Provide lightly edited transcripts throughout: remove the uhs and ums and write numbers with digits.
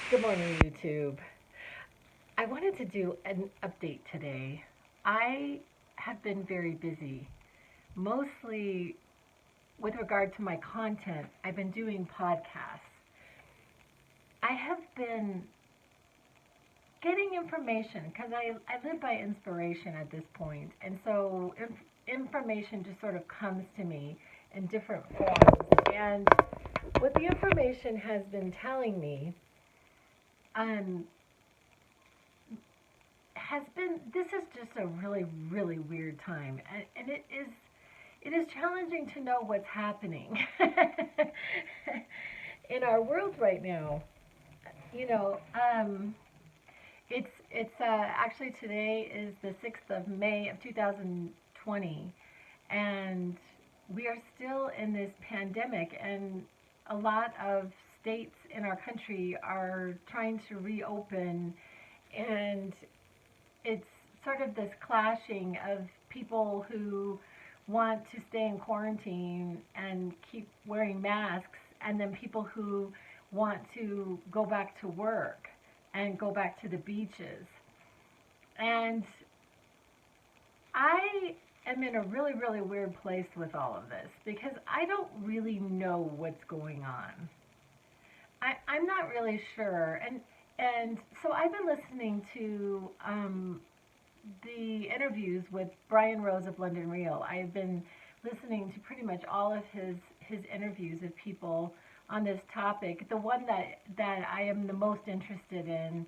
Good morning, YouTube. I wanted to do an update today. I have been very busy, mostly with regard to my content. I've been doing podcasts. I have been getting information because I live by inspiration at this point, and so information just sort of comes to me in different forms. And what the information has been telling me, um, has been this is just a really weird time, and it is challenging to know what's happening in our world right now. You know, it's actually today is the 6th of May of 2020, and we are still in this pandemic, and a lot of states in our country are trying to reopen, and it's sort of this clashing of people who want to stay in quarantine and keep wearing masks, and then people who want to go back to work and go back to the beaches. And I am in a really weird place with all of this because I don't really know what's going on. I'm not really sure. And so I've been listening to the interviews with Brian Rose of London Real. I've been listening to pretty much all of his interviews of people on this topic. The one that I am the most interested in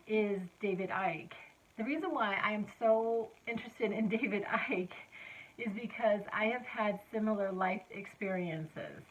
is David Icke. The reason why I am so interested in David Icke is because I have had similar life experiences.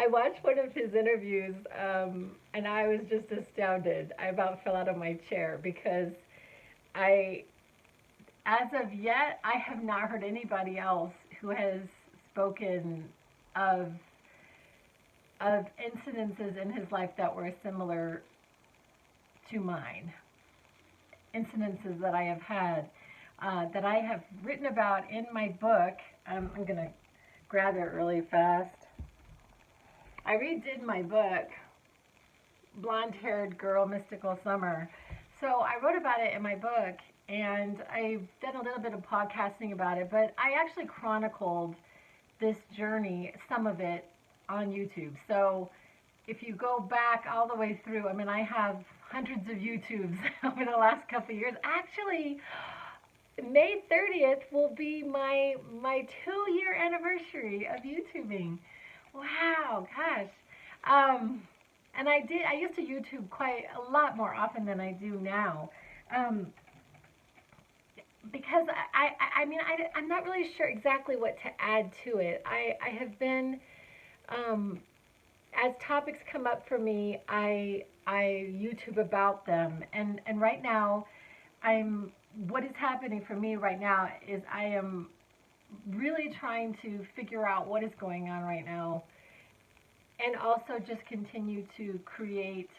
I watched one of his interviews, and I was just astounded. I about fell out of my chair because I, as of yet, I have not heard anybody else who has spoken of incidences in his life that were similar to mine. Incidences that I have had, that I have written about in my book. I'm gonna grab it really fast. I redid my book, Blonde Haired Girl Mystical Summer. So I wrote about it in my book, and I've done a little bit of podcasting about it, but I actually chronicled this journey, some of it, on YouTube. So if you go back all the way through, I mean, I have hundreds of YouTubes over the last couple of years. Actually, May 30th will be my 2-year anniversary of YouTubing. Wow, gosh. Um, and I used to YouTube quite a lot more often than I do now. Um, because I'm not really sure exactly what to add to it. I have been, um, as topics come up for me, I YouTube about them. And right now, what is happening for me right now is I am really trying to figure out what is going on right now, and also just continue to create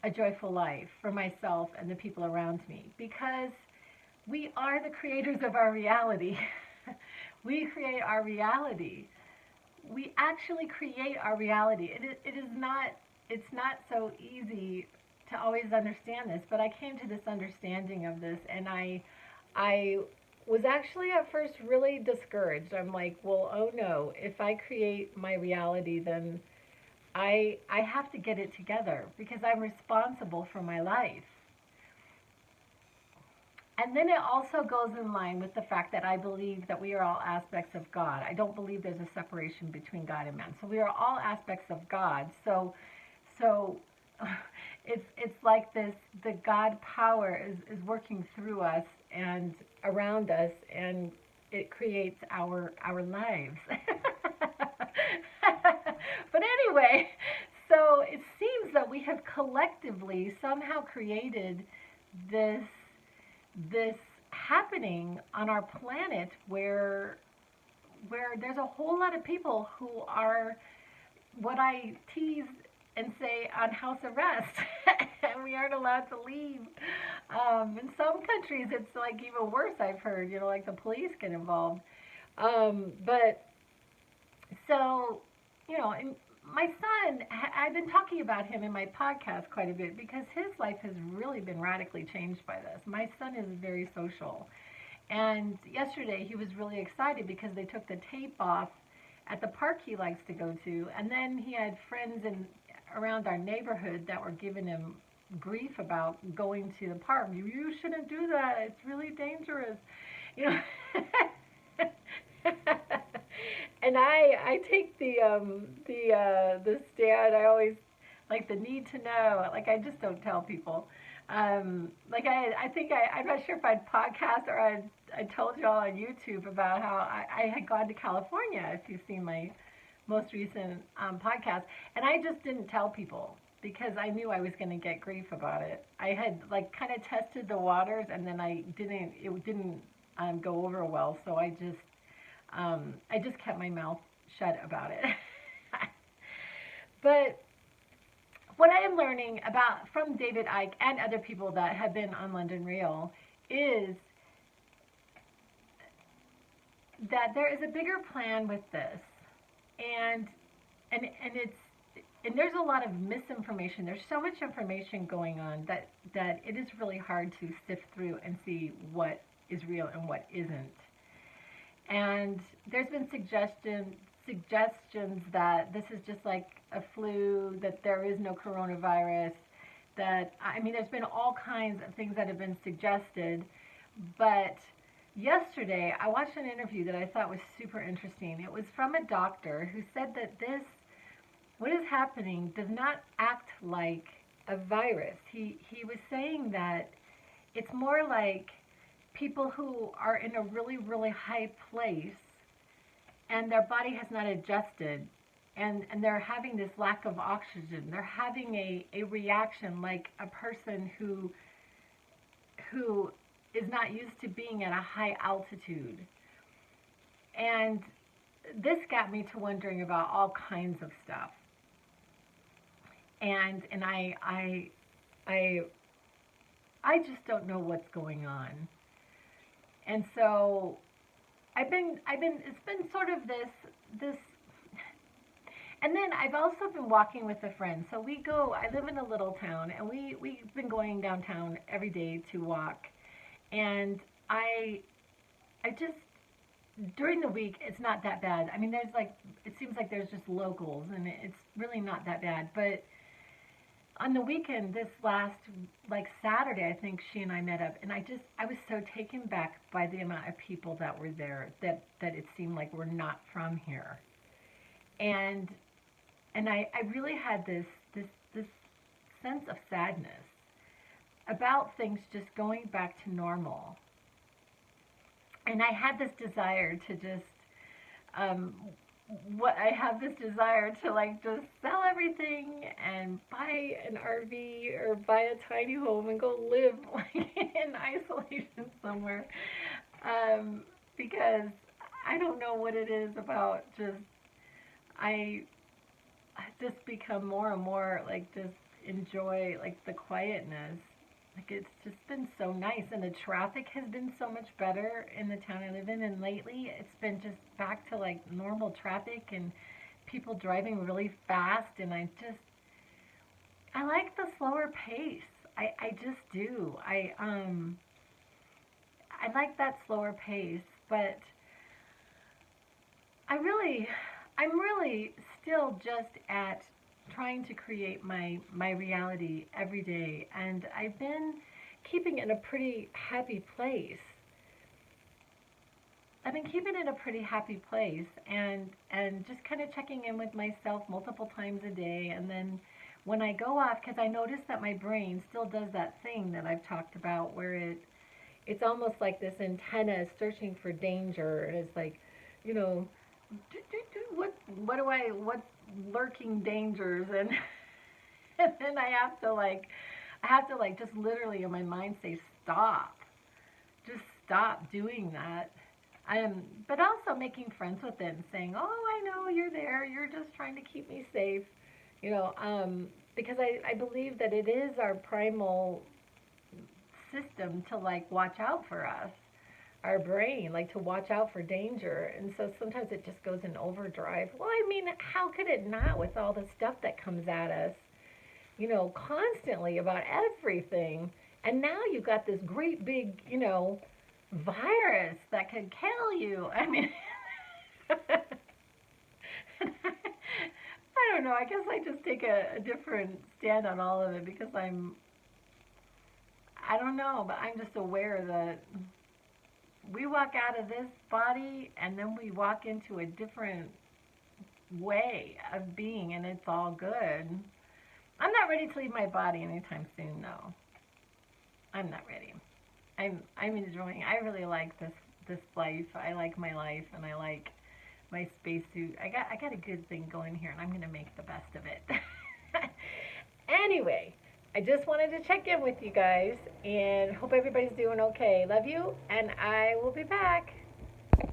a joyful life for myself and the people around me, because we are the creators of our reality. We create our reality. We actually create our reality. It is not, it's not so easy to always understand this, but I came to this understanding of this, and I was actually at first really discouraged. I'm like, well, oh no, if I create my reality, then I have to get it together because I'm responsible for my life. And then it also goes in line with the fact that I believe that we are all aspects of God. I don't believe there's a separation between God and man. So we are all aspects of God. So it's like this, the God power is working through us and around us, and it creates our lives. But anyway, so it seems that we have collectively somehow created this this happening on our planet where there's a whole lot of people who are what I tease and say on house arrest, and we aren't allowed to leave. In some countries, it's like even worse. I've heard, like the police get involved. But so, you know, my son, I've been talking about him in my podcast quite a bit because his life has really been radically changed by this. My son is very social. And yesterday he was really excited because they took the tape off at the park he likes to go to. And then he had friends around our neighborhood that were giving him grief about going to the park. You shouldn't do that. It's really dangerous. You know. And I take the stand. I always like the need to know. Like I just don't tell people. Like I think I'm not sure if I'd podcast or I told you all on YouTube about how I had gone to California. If you've seen my most recent podcast, and I just didn't tell people because I knew I was going to get grief about it. I had like kind of tested the waters, and then it didn't go over well, so I just kept my mouth shut about it. But what I am learning about from David Icke and other people that have been on London Real is that there is a bigger plan with this, and it's and there's a lot of misinformation. There's so much information going on that it is really hard to sift through and see what is real and what isn't. And there's been suggestions that this is just like a flu, that there is no coronavirus, that, I mean, there's been all kinds of things that have been suggested. But yesterday, I watched an interview that I thought was super interesting. It was from a doctor who said that what is happening does not act like a virus. He was saying that it's more like people who are in a really, really high place and their body has not adjusted, and they're having this lack of oxygen. They're having a reaction like a person who is not used to being at a high altitude. And this got me to wondering about all kinds of stuff. And I just don't know what's going on. And so it's been sort of this, and then I've also been walking with a friend. So I live in a little town, and we've been going downtown every day to walk. And I just, during the week, it's not that bad. I mean, it seems like there's just locals, and it's really not that bad. But on the weekend, this last, like Saturday, I think she and I met up, and I was so taken back by the amount of people that were there that it seemed like we're not from here. And I really had this sense of sadness about things just going back to normal. And I had this desire to just I have this desire to like just sell everything and buy an RV or buy a tiny home and go live like in isolation somewhere, because I don't know what it is about just I just become more and more like just enjoy like the quietness. Like it's just been so nice, and the traffic has been so much better in the town I live in. And lately, it's been just back to like normal traffic and people driving really fast. And I like the slower pace. I just do. I like that slower pace, but I'm really still just at trying to create my reality every day, and I've been keeping it in a pretty happy place. I've been keeping it in a pretty happy place, and just kind of checking in with myself multiple times a day, and then when I go off, because I notice that my brain still does that thing that I've talked about, where it's almost like this antenna searching for danger, and it's like, you know, what's lurking dangers, and and then I have to like just literally in my mind say stop, just stop doing that. But also making friends with it and saying, oh, I know you're there, you're just trying to keep me safe, you know, because I believe that it is our primal system to like watch out for us. our brain, like to watch out for danger. And so sometimes it just goes in overdrive. Well, I mean, how could it not with all the stuff that comes at us, constantly about everything? And now you've got this great big, virus that could kill you. I mean, I don't know. I guess I just take a different stand on all of it because I don't know, but I'm just aware that we walk out of this body and then we walk into a different way of being, and it's all good. I'm not ready to leave my body anytime soon, though. I'm not ready. I'm enjoying. I really like this life. I like my life, and I like my spacesuit. I got a good thing going here, and I'm gonna make the best of it. Anyway, I just wanted to check in with you guys, and hope everybody's doing okay. Love you, and I will be back.